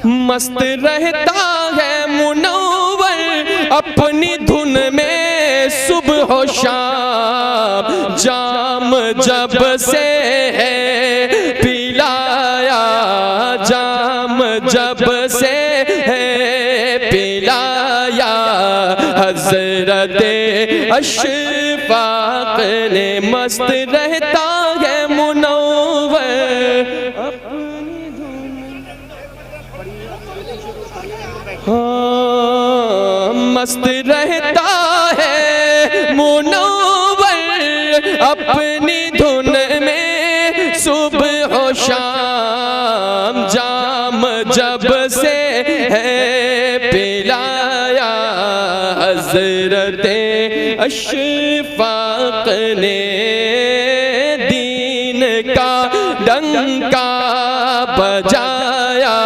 मस्त रहता है मुनव्वर अपनी धुन में सुबह हो शाम, जाम जब से है पिलाया, जाम जब से है पिलाया, हज़रत अशफाक़ ने मस्त रहता है मुनव्वर अपनी धुन। हाँ, मस्त रहता है मुनव्वर अपनी धुन में सुबह हो शाम, जाम जब से है पिलाया, हज़रत अशफाक़ ने दीन का डंका बजाया,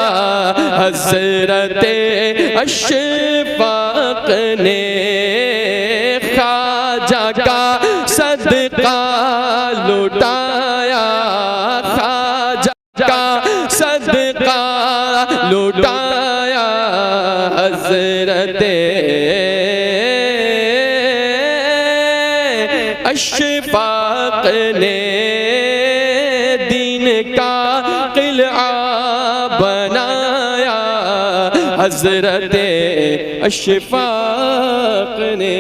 हज़रत अशफाक़ ने ख्वाजा का सदका लुटाया, ख्वाजा का सदका लुटाया, हज़रत अशफाक़ ने दीन का किला बनाया, हज़रत अशफाक़ ने।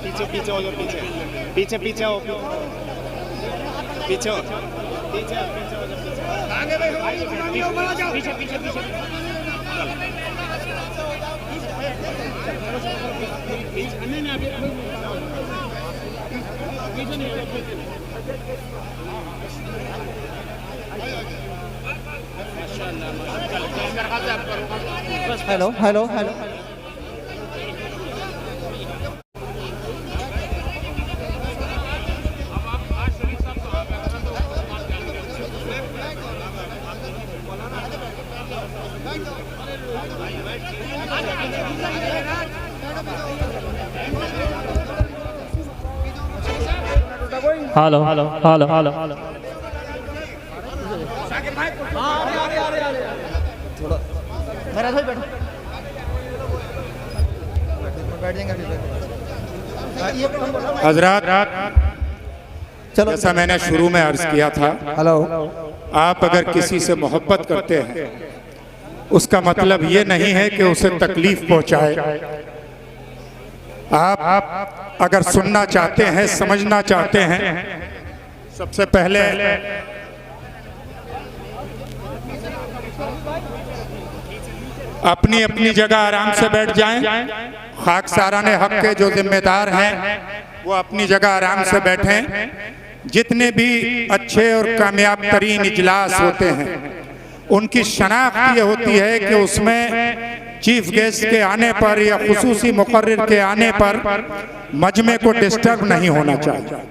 पीछे पीछे हो, पीछे पीछे पीछे हो, पीछे पीछे आगे पीछे पीछे पीछे hello hello hello. Hello hello hello hello hello. थोड़ा मेरा भाई बैठो, बैठ जाएंगे हज़रात, चलो। जैसा मैंने शुरू में अर्ज किया था, हेलो, आप अगर किसी से मोहब्बत करते हैं उसका मतलब ये नहीं है कि उसे तकलीफ पहुंचाए। आप अगर सुनना चाहते हैं, समझना चाहते हैं, सबसे पहले अपनी अपनी जगह आराम से बैठ जाएं। खाकसारान हक के जो जिम्मेदार हैं वो अपनी जगह आराम से बैठें। जितने भी अच्छे और कामयाब तरीन इजलास होते हैं उनकी शनाख्त ये होती है कि उसमें चीफ गेस्ट के आने पर या खुसूसी मुकर्रिर के आने पर मजमे को डिस्टर्ब नहीं होना चाहिए।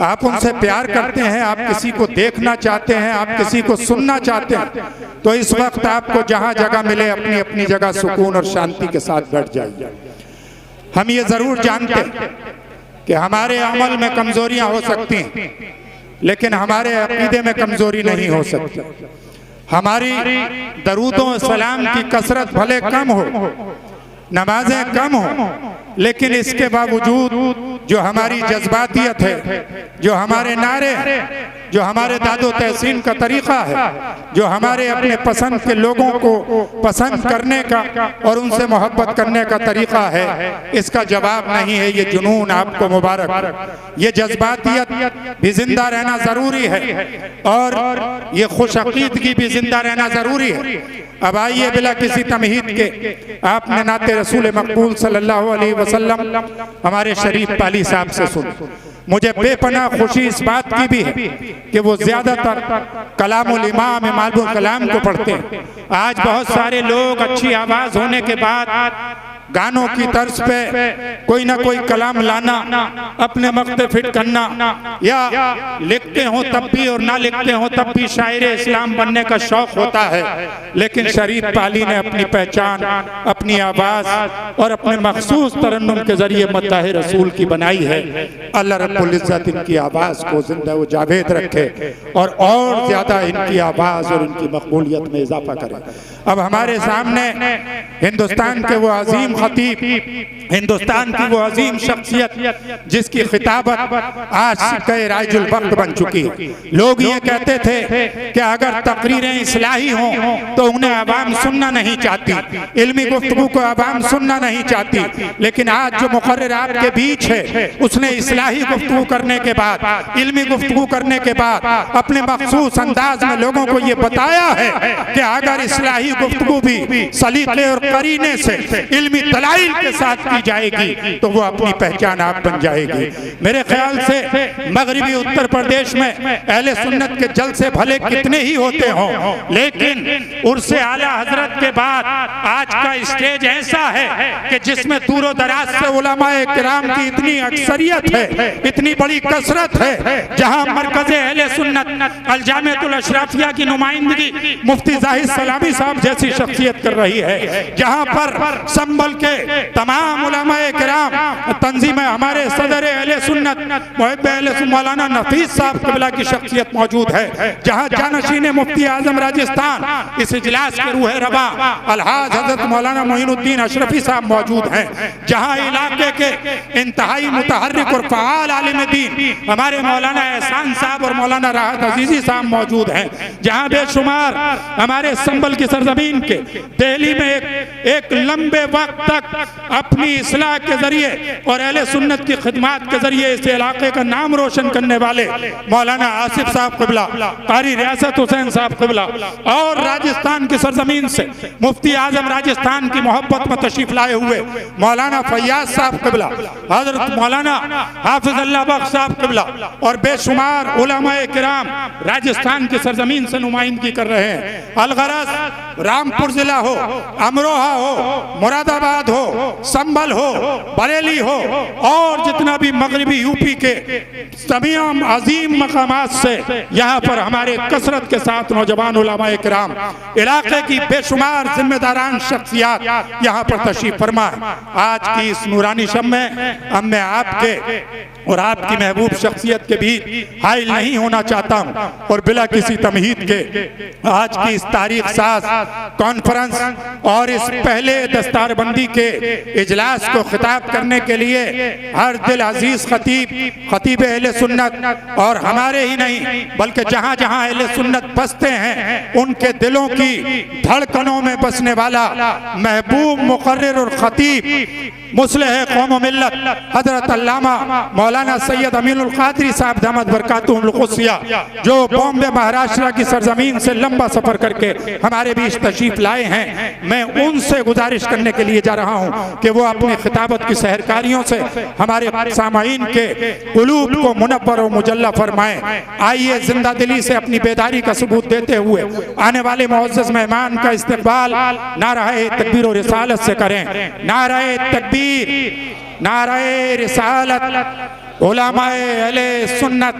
आप उनसे प्यार करते हैं, आप किसी को देखना चाहते हैं, आप किसी को सुनना चाहते हैं, तो इस वक्त आपको जहां जगह मिले अपनी अपनी जगह सुकून और शांति के साथ बैठ जाइए। हम ये जरूर जानते हैं कि हमारे अमल में कमजोरियां हो सकती हैं, लेकिन हमारे अकीदे में कमजोरी नहीं हो सकती। हमारी दरूदों सलाम की कसरत भले कम हो, नमाजें कम हो, लेकिन इसके बावजूद जो हमारी जज्बातियत है, जो हमारे नारे हैं, जो हमारे दादो तहसीन का तरीक़ा है, जो हमारे अपने पसंद के लोगों को पसंद करने का और उनसे मोहब्बत करने का तरीक़ा है, इसका जवाब नहीं है ये जुनून। आपको मुबारक। ये जज्बातियत भी जिंदा रहना ज़रूरी है और ये खुश अक़ीदगी भी जिंदा रहना ज़रूरी है। अब आइए बिला किसी तमहीद के आपने नाते रसूल मकबूल सल्लल्लाहु अलैहि वसल्लम हमारे शरीफ पाली साहब से सुन। मुझे बेपनाह खुशी इस बात की भी है कि वो ज्यादातर कलामुल इमाम इमामुल कलाम को पढ़ते हैं। आज बहुत सारे लोग अच्छी आवाज होने के बाद गानों की तर्ज पे कोई ना कोई कलाम लाना, अपने मक्ते फिट करना, या लिखते हो तब भी और ना लिखते हो तब भी शायर इस्लाम बनने का शौक होता है। लेकिन शरीफ पाली ने अपनी पहचान, अपनी आवाज़ और अपने मखसूस तरन्नुम के जरिए मद्दाह रसूल की बनाई है। अल्लाह रब्बुल इज़्ज़त इनकी आवाज़ को जिंदा व जावेद रखे और ज़्यादा इनकी आवाज़ और इनकी मकबूलियत में इजाफा करे। अब हमारे सामने हिंदुस्तान के वो अजीम खतीब, हिंदुस्तान की वो अजीम शख्सियत जिसकी खिताबत आज सिक्के राइजुल वक्त बन चुकी है। लोग ये कहते थे कि अगर तकरीरें इस्लाही हों तो उन्हें आवाम सुनना नहीं चाहती, इल्मी गुफ्तगू को आवाम सुनना नहीं चाहती। लेकिन आज जो मुकर्रिर आपके बीच है उसने इस्लाही गुफ्तगू करने के बाद, इल्मी गुफ्तगू करने के बाद अपने मखसूस अंदाज में लोगों को ये बताया है कि अगर इस्लाही गुफ्तगू भी सलीके और करीने से इल्मी दलाइल के साथ की जाएगी तो वो अपनी पहचान आप बन जाएगी। मेरे ख्याल से मगरिबी उत्तर प्रदेश में अहले सुन्नत के जलसे भले कितने ही होते हों, लेकिन उर्से आला हजरत के बाद आज का स्टेज ऐसा है कि जिसमें दूर दराज से उलमाए किराम की इतनी अक्सरियत है, इतनी बड़ी कसरत है, जहां मरकज़े अहले सुन्नत अल जामिअतुल अशराफिया की नुमाइंदगी मुफ्ती जाहिद सलामी साहब जैसी शख्सियत कर रही है, जहां पर संभल के तमाम उलमाए किराम, तंजीम हमारे सदर अहले सुन्नत मुहिब अहले सुन्नत मौलाना नफीस साहब क़िबला की शख्सियत मौजूद है, जहां जानशीन मुफ्ती आजम राजस्थान इस इजलास के रूह रवा अलहाज हजरत मौलाना मोइनुद्दीन अशरफी साहब मौजूद हैं, जहां इलाके के इंतहाई मुतहर्रिक और फ़आल आलिम दीन हमारे मौलाना एहसान साहब और मौलाना राहत अजीज़ी साहब मौजूद हैं, जहां बेशुमार हमारे संभल की सरजमीन के दिल्ली में एक लंबे वक्त तक अपनी इस्लाह के जरिए और अहले सुन्नत की खिदमत के जरिए इस इलाके का नाम रोशन करने वाले मौलाना आसिफ साहब क़िबला, कारी रियासत हुसैन साहब क़िबला, और राजस्थान की सरजमीन से मुफ्ती आजम राजस्थान की मोहब्बत में तशरीफ लाए हुए मौलाना फैयाज साहब क़िबला, हजरत मौलाना हाफिज अल्लाह बख्श साहब क़िबला और बेशुमार उलमाए किराम राजस्थान की सरजमीन से नुमाइंदगी कर रहे हैं। अलगरज रामपुर जिला हो, अमरोहा हो, मुरादाबाद हो, संभल हो, बरेली हो और जितना भी मगरबी यूपी के तमाम अजीम मकामात से यहाँ पर हमारे कसरत के साथ नौजवान उलमाए किराम, इलाके की बेशुमार जिम्मेदारान शख्सियात यहाँ पर तशरीफ फरमा है। आज की इस नूरानी शब में अब मैं आपके और आपकी महबूब शख्सियत के बीच हाइल नहीं होना चाहता हूँ और बिला किसी तमहीद के आज की इस तारीख साज कॉन्फ्रेंस और इस पहले दस्तारबंदी के इजलास को खिताब करने के लिए हर दिल अजीज खतीब अहले सुन्नत और हमारे ही नहीं बल्कि जहाँ जहाँ अहले सुन्नत बसते हैं उनके दिलों की धड़कनों में बसने वाला महबूब मुकर्रिर और खतीब मुस्लिह कौम व मिल्लत हजरत अल्लामा मौलाना सैयद अमीनुल कादरी साहब दामद बरकातुहुल क़ुद्सिया, जो बॉम्बे महाराष्ट्र की सरजमीन से लंबा सफर करके हमारे बीच तशरीफ लाए हैं, मैं उनसे गुजारिश करने के लिए जा रहा हूँ कि वो अपनी खिताबत की सहरकारियों से हमारे सामाईन के क़ुलूब को मुनव्वर और मुजल्ला फरमाएं। आइए जिंदा दिली से अपनी बेदारी का सबूत देते हुए आने वाले मुअज़्ज़ज़ मेहमान का इस्तकबाल नाराए तकबीर और रिसालत से करें। नाराए तकबीर, नाराए रिसालत, उलमाए अहले सुन्नत,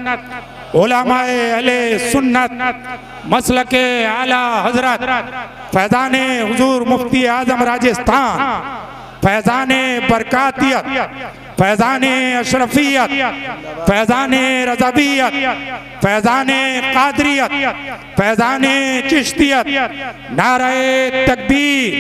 उलमाए अहले सुन्नत, मसलके आला हजरत फैज़ाने हुजूर मुफ्ती आजम राजस्थान, फैज़ाने बरकातियत, फैज़ाने अशरफियत, फैज़ाने रज़वियत, फैज़ाने कादरियत, फैज़ाने चिश्तियत, नाराए तकबीर,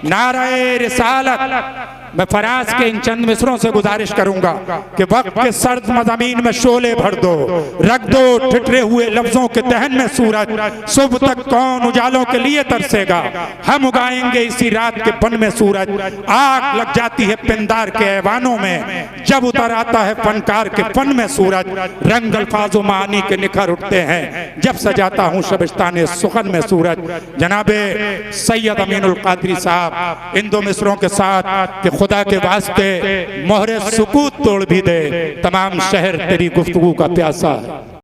नाराए रिसालत। मैं फराज के इन चंद मिसरों से गुजारिश करूंगा कि वक्त के सर्द मज़ामीन में शोले भर दो, रख दो ठिठरे हुए लफ्जों के दहन में सूरज, सुबह तक कौन उजालों के लिए तरसेगा, हम उगाएंगे इसी रात के बन में सूरज। आग लग जाती है पिंदार के ऐवानों में जब उतर आता है फनकार के फन में सूरज, रंग अल्फाजो मानी के निखर उठते हैं जब सजाता हूँ शबिस्तान सुखन में सूरज। जनाबे सैयद अमीनुल कादरी साहब इन दो मिसरों के साथ कि खुदा के वास्ते मोहरे सुकूत तोड़ भी दे, तमाम शहर तेरी गुफ्तगू का प्यासा है।